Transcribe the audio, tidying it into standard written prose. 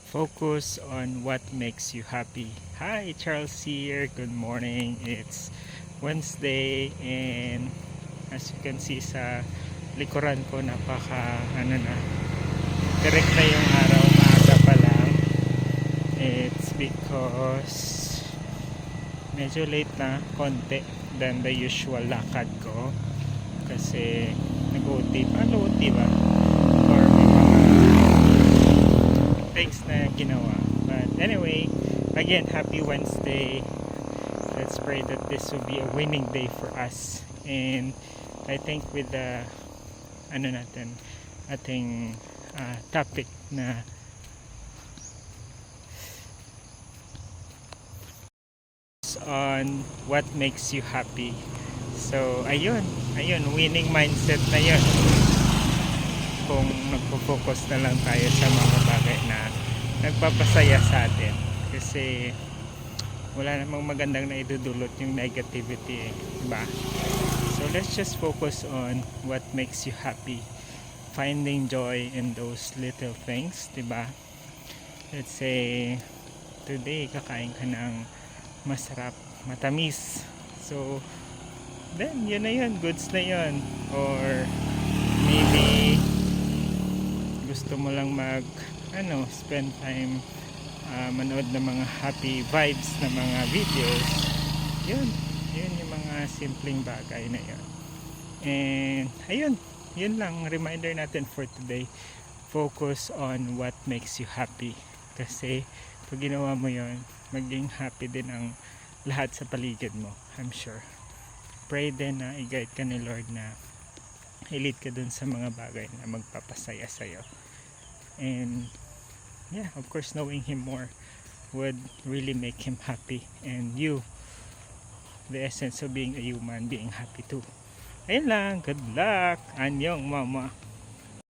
Focus on what makes you happy. Hi, Charles here. Good morning. It's Wednesday and as you can see sa likuran ko napaka direct na yung araw, maaga pa lang. It's because medyo late na konti than the usual lakad ko kasi nag-OT pa, OT ba? Or may mga things na ginawa. But anyway, again, happy Wednesday. Let's pray that this will be a winning day for us. And I think with the ating topic na on what makes you happy. So ayun, winning mindset na yun. Kung nagpo-focus na lang tayo sa mga bagay na nagpapasaya sa atin, kasi wala namang magandang naidudulot yung negativity, diba? So let's just focus on what makes you happy, finding joy in those little things, diba? Let's say today kakain ka ng masarap, matamis, so then yun na yun, goods na yun. Or maybe gusto mo lang spend time manood ng mga happy vibes na mga videos. Yun yung mga simpleng bagay na yun. And ayun, yun lang reminder natin for today. Focus on what makes you happy, kasi pag ginawa mo yun, maging happy din ang lahat sa paligid mo, I'm sure. Pray din na i-guide ka ni Lord na i-lead ka dun sa mga bagay na magpapasaya sa'yo. And yeah, of course, knowing Him more would really make Him happy, and you, the essence of being a human, being happy too. Ayun lang, good luck, anyong mama.